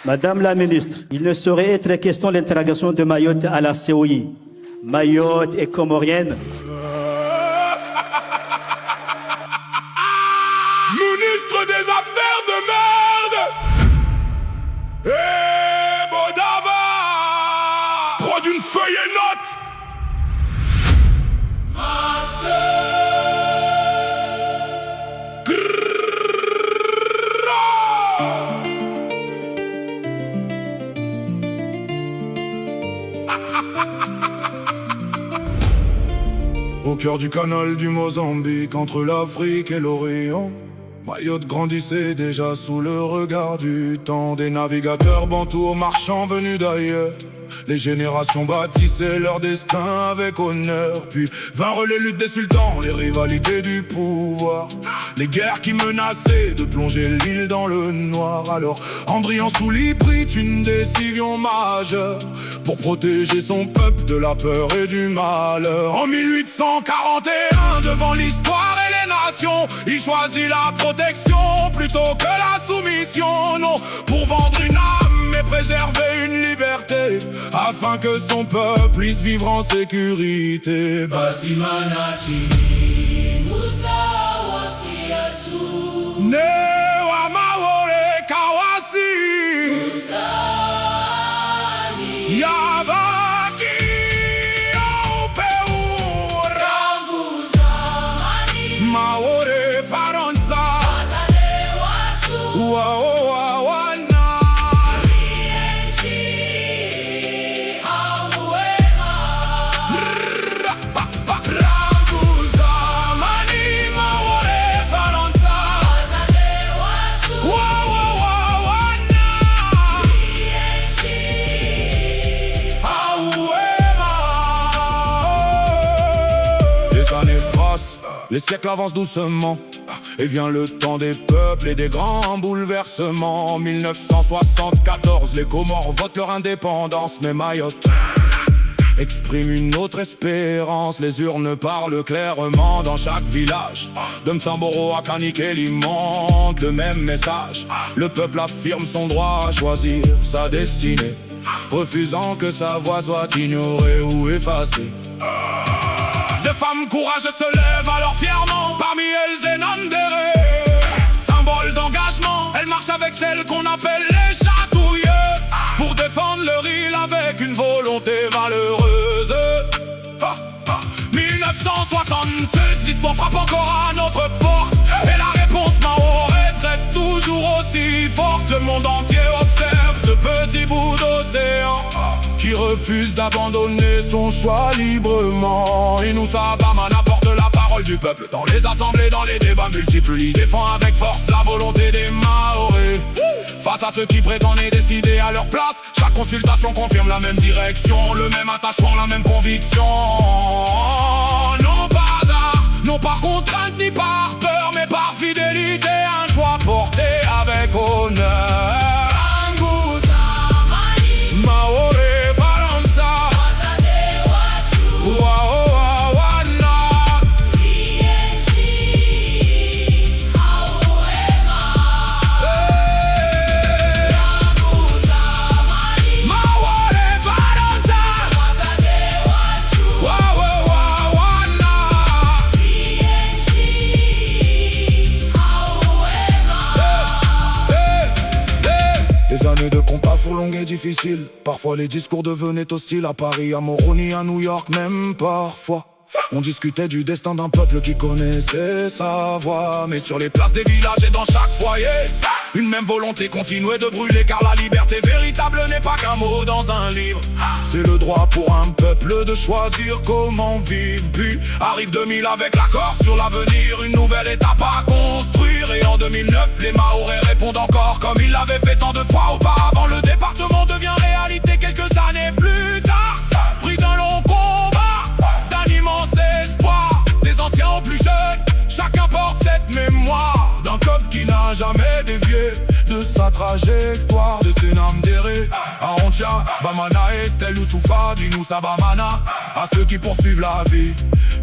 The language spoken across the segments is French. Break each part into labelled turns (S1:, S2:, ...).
S1: Madame la ministre, il ne saurait être question d'intégration de Mayotte à la COI. Mayotte est comorienne.
S2: Ministre des Affaires de merde. Eh Bodaba, pro d'une feuille et note. Au cœur du canal du Mozambique, entre l'Afrique et l'Orient, Mayotte grandissait déjà sous le regard du temps. Des navigateurs bantous aux marchands venus d'ailleurs, les générations bâtissaient leur destin avec honneur. Puis vinrent les luttes des sultans, les rivalités du pouvoir, les guerres qui menaçaient de plonger l'île dans le noir. Alors Andrian Souli prit une décision majeure pour protéger son peuple de la peur et du malheur. En 1841, devant l'histoire et les nations, il choisit la protection plutôt que la soumission. Non, pour vendre une âme et préserver une liberté, afin que son peuple puisse vivre en sécurité.
S3: Basimanachi, Mutawati Atu,
S2: Newa Maore Kawasi,
S3: Mutani,
S2: Yabaki Aupeu,
S3: Ranguza, Mani,
S2: Maore Faronza,
S3: Atale Watu,
S2: Wawana,
S3: Rienchi, Auema,
S2: Ranguza, Mani, Maore Faronza,
S3: Atale Watu,
S2: Wawana,
S3: Rienchi,
S2: Auema. Les années passent, les siècles avancent doucement, et vient le temps des peuples et des grands bouleversements. En 1974, les Comores votent leur indépendance, mais Mayotte exprime une autre espérance. Les urnes parlent clairement dans chaque village, de Msamboro à Kanikeli monte le même message. Le peuple affirme son droit à choisir sa destinée, refusant que sa voix soit ignorée ou effacée. Des femmes courageuses se lèvent alors fièrement, parmi elles Zenandere, symbole d'engagement. Elles marchent avec celles qu'on appelle les chatouilleux, pour défendre leur île avec une volonté valeureuse. 1966, l'histoire frappe encore à notre porte, et la réponse mahoraise reste toujours aussi forte. Le monde entier observe ce petit bout d'océan qui refuse d'abandonner son choix librement. Et nous, Sabamana apporte la parole du peuple dans les assemblées, dans les débats multiples. Il défend avec force la volonté des Mahorais. Face à ceux qui prétendent décider à leur place, chaque consultation confirme la même direction, le même attachement, la même conviction. Non par hasard, non par contrainte ni par peur, mais par fidélité, un choix porté avec honneur. Maore Faranza, Wawana, Maore Faranza, Wawana. Les années de combat furent longues et difficiles. Parfois les discours devenaient hostiles. À Paris, à Moroni, à New York, même parfois on discutait du destin d'un peuple qui connaissait sa voix. Mais sur les places des villages et dans chaque foyer, une même volonté continuait de brûler. Car la liberté véritable n'est pas qu'un mot dans un livre, c'est le droit pour un peuple de choisir comment vivre. Puis arrive 2000 avec l'accord sur l'avenir, une nouvelle étape à construire. Et en 2009, les Mahorais répondent encore comme ils l'avaient fait tant de fois auparavant. Le département devient réalité quelques années plus tard, pris d'un long combat, d'un immense espoir. Des anciens aux plus jeunes, chacun porte cette mémoire d'un peuple qui n'a jamais dévié de sa trajectoire. De Senamdere à Ontia, Bamana, Estelle ou Soufa, Dinou Sabamana, à ceux qui poursuivent la vie,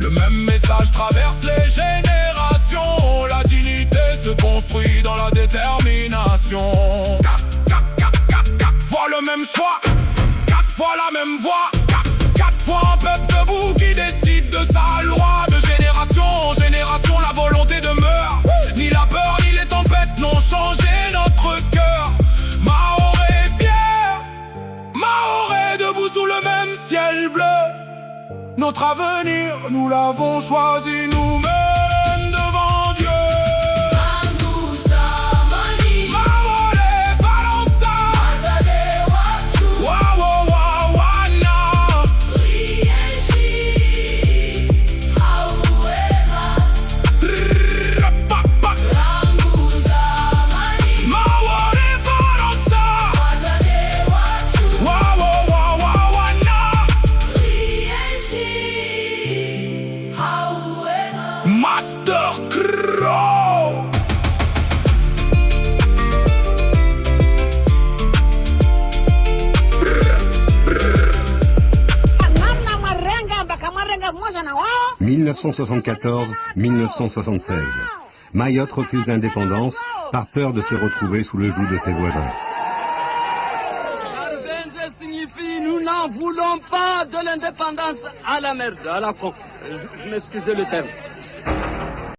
S2: le même message traverse les générations. La dignité se construit dans la détermination. même choix, 4 fois la même voix, 4 fois un peuple debout qui décide de sa loi. De génération en génération la volonté demeure. Ni la peur ni les tempêtes n'ont changé notre cœur. Mahorais est fier, Mahorais est debout sous le même ciel bleu. Notre avenir, nous l'avons choisi nous-mêmes devant Dieu. Master Crow.
S4: « 1974-1976. Mayotte refuse l'indépendance par peur de se retrouver sous le joug de ses voisins.
S5: Arbenze signifie nous n'en voulons pas de l'indépendance à la merde, à la con. Je m'excuse le terme.